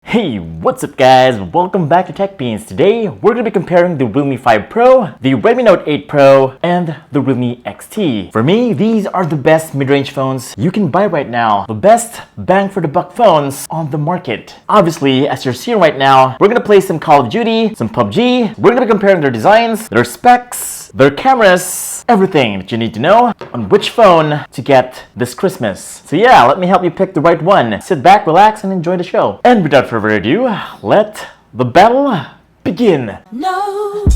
Hey, what's up guys? Welcome back to Tech Beans. Today, we're going to be comparing the Realme 5 Pro, the Redmi Note 8 Pro, and the Realme XT. For me, these are the best mid-range phones you can buy right now. The best bang for the buck phones on the market. Obviously, as you're seeing right now, we're going to play some Call of Duty, some PUBG. We're going to be comparing their designs, their specs, their cameras, everything that you need to know on which phone to get this Christmas. So yeah, let me help you pick the right one. Sit back, relax, and enjoy the show. And without further ado, let the battle begin. No.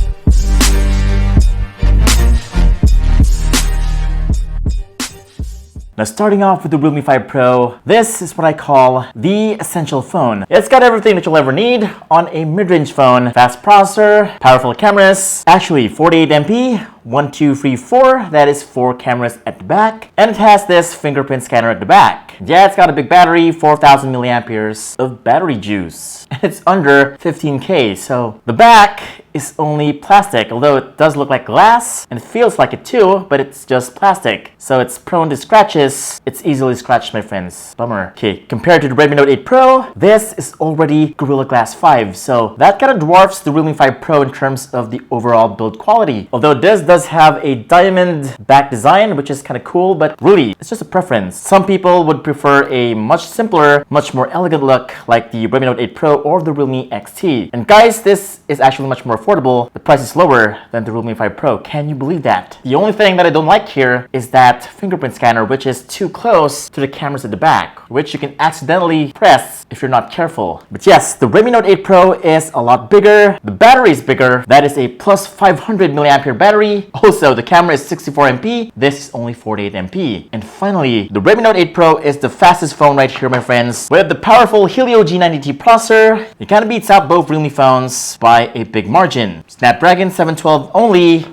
Now starting off with the Realme 5 Pro, this is what I call the essential phone. It's got everything that you'll ever need on a mid-range phone. Fast processor, powerful cameras, actually 48 MP, 1, 2, 3, 4, that is 4 cameras at the back. And it has this fingerprint scanner at the back. Yeah, it's got a big battery, 4,000 milliamperes of battery juice. And it's under 15K, so the back is only plastic, although it does look like glass, and it feels like it too, but it's just plastic. So it's prone to scratches. It's easily scratched, my friends. Bummer. Okay, compared to the Redmi Note 8 Pro, this is already Gorilla Glass 5, so that kind of dwarfs the Realme 5 Pro in terms of the overall build quality. Although this does have a diamond back design, which is kind of cool, but really, it's just a preference. Some people would prefer a much simpler, much more elegant look like the Redmi Note 8 Pro or the Realme XT. And guys, this is actually much more affordable. The price is lower than the Realme 5 Pro. Can you believe that? The only thing that I don't like here is that fingerprint scanner, which is too close to the cameras at the back, which you can accidentally press if you're not careful. But yes, the Redmi Note 8 Pro is a lot bigger. The battery is bigger. That is a plus 500 milliampere battery. Also, the camera is 64 MP. This is only 48 MP. And finally, the Redmi Note 8 Pro is the fastest phone right here, my friends. With the powerful Helio G90T processor, it kind of beats out both Realme phones by a big margin. Snapdragon 712 only.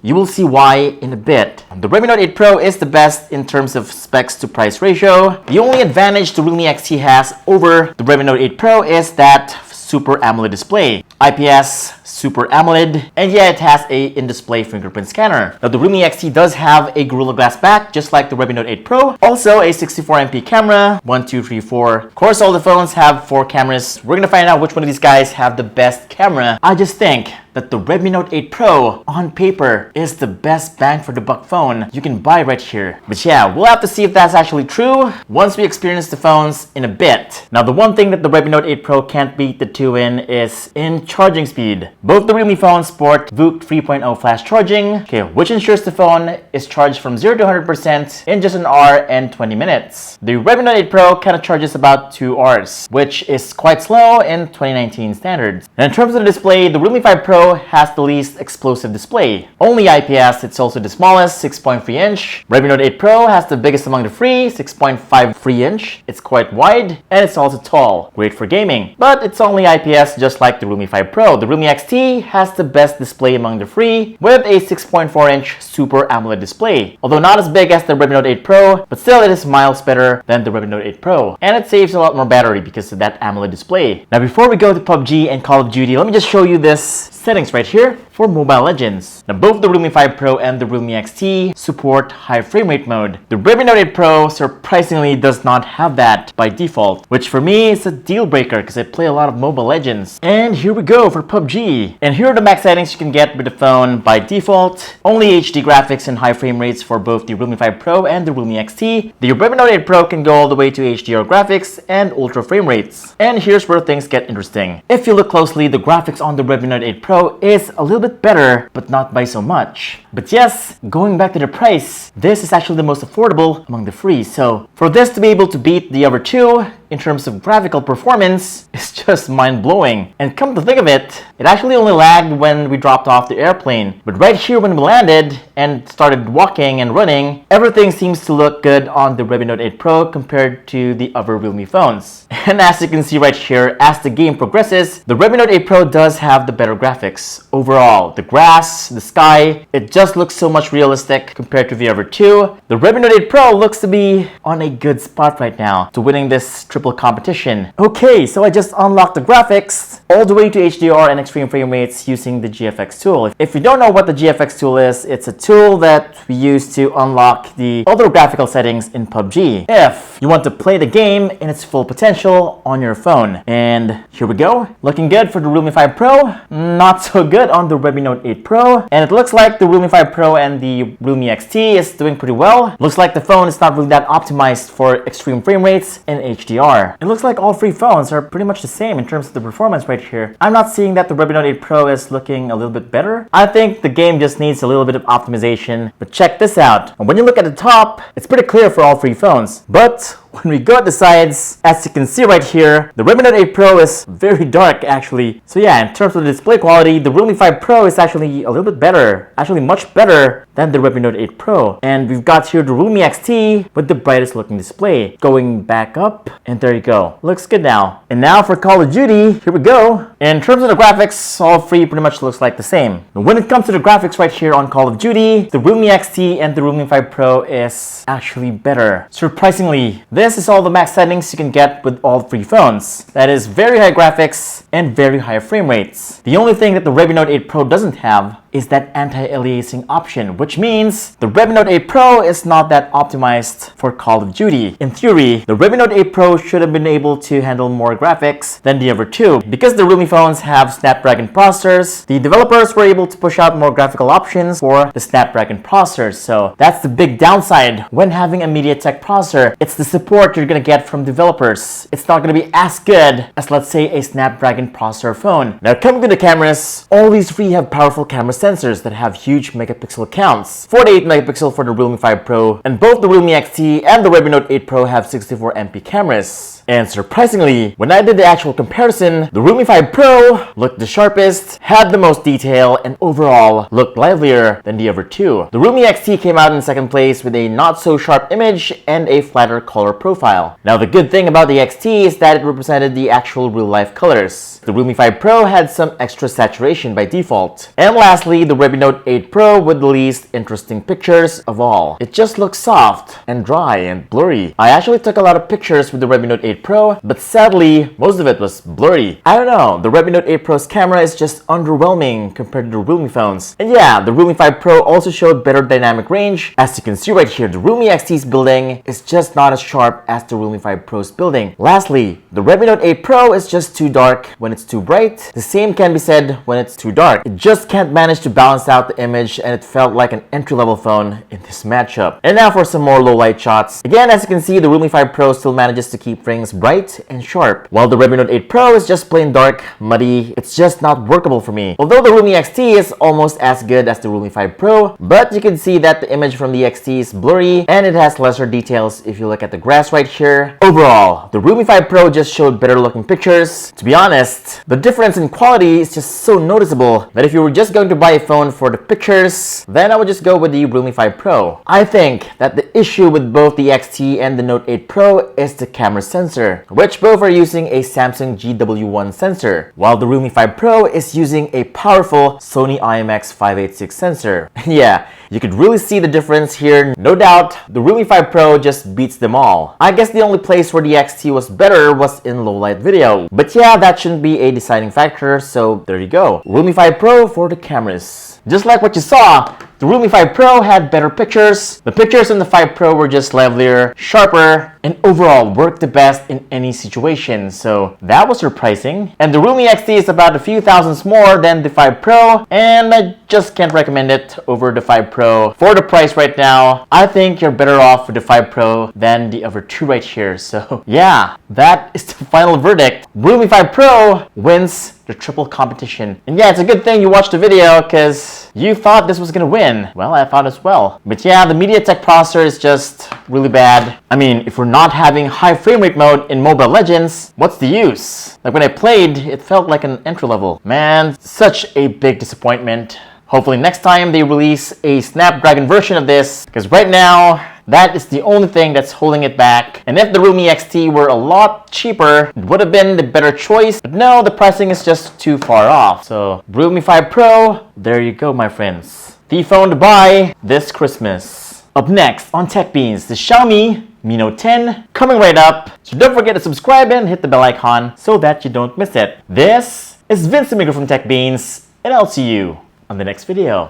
You will see why in a bit. The Redmi Note 8 Pro is the best in terms of specs to price ratio. The only advantage the Realme XT has over the Redmi Note 8 Pro is that Super AMOLED display. IPS Super AMOLED, and yeah, it has a in-display fingerprint scanner. Now the Realme XT does have a Gorilla Glass back, just like the Redmi Note 8 Pro. Also a 64 MP camera, 1, 2, 3, 4. Of course, all the phones have 4 cameras. We're gonna find out which one of these guys have the best camera. I just think that the Redmi Note 8 Pro on paper is the best bang for the buck phone you can buy right here. But yeah, we'll have to see if that's actually true once we experience the phones in a bit. Now the one thing that the Redmi Note 8 Pro can't beat the two in is in charging speed. Both the Realme phones sport VOOC 3.0 flash charging, which ensures the phone is charged from 0 to 100% in just an hour and 20 minutes. The Redmi Note 8 Pro kind of charges about 2 hours, which is quite slow in 2019 standards. And in terms of the display, the Realme 5 Pro has the least explosive display. Only IPS, it's also the smallest, 6.3 inch. Redmi Note 8 Pro has the biggest among the three, 6.53 inch. It's quite wide, and it's also tall. Great for gaming. But it's only IPS just like the Realme 5 Pro. The Realme XT has the best display among the three, with a 6.4 inch Super AMOLED display. Although not as big as the Redmi Note 8 Pro, but still it is miles better than the Redmi Note 8 Pro. And it saves a lot more battery because of that AMOLED display. Now before we go to PUBG and Call of Duty, let me just show you this settings right here for Mobile Legends. Now both the Realme 5 Pro and the Realme XT support high frame rate mode. The Redmi Note 8 Pro surprisingly does not have that by default, which for me is a deal breaker because I play a lot of Mobile Legends. And here we go for PUBG. And here are the max settings you can get with the phone by default. Only HD graphics and high frame rates for both the Realme 5 Pro and the Realme XT. The Redmi Note 8 Pro can go all the way to HDR graphics and ultra frame rates. And here's where things get interesting. If you look closely, the graphics on the Redmi Note 8 Pro is a little bit better, but not by so much. But yes, going back to the price, this is actually the most affordable among the three. So for this to be able to beat the other two in terms of graphical performance is just mind-blowing. And come to think of it, it actually only lagged when we dropped off the airplane. But right here when we landed and started walking and running, everything seems to look good on the Redmi Note 8 Pro compared to the other Realme phones. And as you can see right here, as the game progresses, the Redmi Note 8 Pro does have the better graphics. Overall, the grass, the sky, it just looks so much realistic compared to the other two. The Redmi Note 8 Pro looks to be on a good spot right now to winning this triple competition. Okay, so I just unlocked the graphics all the way to HDR and extreme frame rates using the GFX tool. If you don't know what the GFX tool is, it's a tool that we use to unlock the other graphical settings in Pubg if you want to play the game in its full potential on your phone. And here we go. Looking good for the Realme 5 Pro, not so good on the Redmi Note 8 Pro, and it looks like the Realme 5 Pro and the Realme XT is doing pretty well. Looks like the phone is not really that optimized for extreme frame rates in HDR. It looks like all three phones are pretty much the same in terms of the performance right here. I'm not seeing that the Redmi Note 8 Pro is looking a little bit better. I think the game just needs a little bit of optimization, but check this out. And when you look at the top, it's pretty clear for all three phones. But when we go at the sides, as you can see right here, the Redmi Note 8 Pro is very dark actually. So yeah, in terms of the display quality, the Realme 5 Pro is actually a little bit better, actually much better than the Redmi Note 8 Pro. And we've got here the Realme XT with the brightest looking display. Going back up, and there you go. Looks good now. And now for Call of Duty, here we go. In terms of the graphics, all three pretty much looks like the same. But when it comes to the graphics right here on Call of Duty, the Realme XT and the Realme 5 Pro is actually better. Surprisingly, this is all the max settings you can get with all three phones. That is very high graphics and very high frame rates. The only thing that the Redmi Note 8 Pro doesn't have is that anti-aliasing option, which means the Redmi Note 8 Pro is not that optimized for Call of Duty. In theory, the Redmi Note 8 Pro should have been able to handle more graphics than the other two. Because the Realme phones have Snapdragon processors, the developers were able to push out more graphical options for the Snapdragon processors. So that's the big downside when having a MediaTek processor. It's the support you're gonna get from developers. It's not gonna be as good as, let's say, a Snapdragon processor phone. Now coming to the cameras, all these three have powerful camera sensors that have huge megapixel counts. 48 megapixel for the Realme 5 Pro, and both the Realme XT and the Redmi Note 8 Pro have 64 MP cameras. And surprisingly, when I did the actual comparison, the Realme 5 Pro looked the sharpest, had the most detail, and overall looked livelier than the other two. The Realme XT came out in second place with a not so sharp image and a flatter color profile. Now the good thing about the XT is that it represented the actual real life colors. The Realme 5 Pro had some extra saturation by default. And lastly, the Redmi Note 8 Pro with the least interesting pictures of all. It just looks soft and dry and blurry. I actually took a lot of pictures with the Redmi Note 8 Pro, but sadly, most of it was blurry. I don't know, the Redmi Note 8 Pro's camera is just underwhelming compared to the Realme phones. And yeah, the Realme 5 Pro also showed better dynamic range. As you can see right here, the Realme XT's building is just not as sharp as the Realme 5 Pro's building. Lastly, the Redmi Note 8 Pro is just too dark when it's too bright. The same can be said when it's too dark. It just can't manage to balance out the image, and it felt like an entry-level phone in this matchup. And now for some more low light shots. Again, as you can see, the Realme 5 Pro still manages to keep things bright and sharp, while the Redmi Note 8 Pro is just plain dark, muddy. It's just not workable for me. Although the Realme XT is almost as good as the Realme 5 Pro, but you can see that the image from the XT is blurry and it has lesser details if you look at the grass right here. Overall, the Realme 5 Pro just showed better looking pictures. To be honest, the difference in quality is just so noticeable that if you were just going to buy a phone for the pictures, then I would just go with the Realme 5 Pro. I think that the issue with both the XT and the Note 8 Pro is the camera sensor, which both are using a Samsung GW1 sensor, while the Realme 5 Pro is using a powerful Sony IMX586 sensor. Yeah, you could really see the difference here. No doubt, the Realme 5 Pro just beats them all. I guess the only place where the XT was better was in low light video. But yeah, that shouldn't be a deciding factor, so there you go. Realme 5 Pro for the cameras. Just like what you saw, the Realme 5 Pro had better pictures. The pictures in the 5 Pro were just livelier, sharper, and overall worked the best in any situation, so that was surprising. And the Realme XT is about a few thousands more than the 5 Pro, and I just can't recommend it over the 5 Pro. For the price right now, I think you're better off with the 5 Pro than the other two right here. So yeah, that is the final verdict. Realme 5 Pro wins the triple competition. And yeah, it's a good thing you watched the video because you thought this was gonna win. Well, I thought as well. But yeah, the MediaTek processor is just really bad. I mean, if we're not having high frame rate mode in Mobile Legends, what's the use? Like when I played, it felt like an entry level. Man, such a big disappointment. Hopefully next time they release a Snapdragon version of this, because right now, that is the only thing that's holding it back. And if the Realme XT were a lot cheaper, it would have been the better choice. But no, the pricing is just too far off. So Realme 5 Pro, there you go, my friends. The phone to buy this Christmas. Up next on Tech Beans, the Xiaomi Mi Note 10 coming right up. So don't forget to subscribe and hit the bell icon so that you don't miss it. This It's Vince Amigo from TechBeans, and I'll see you on the next video.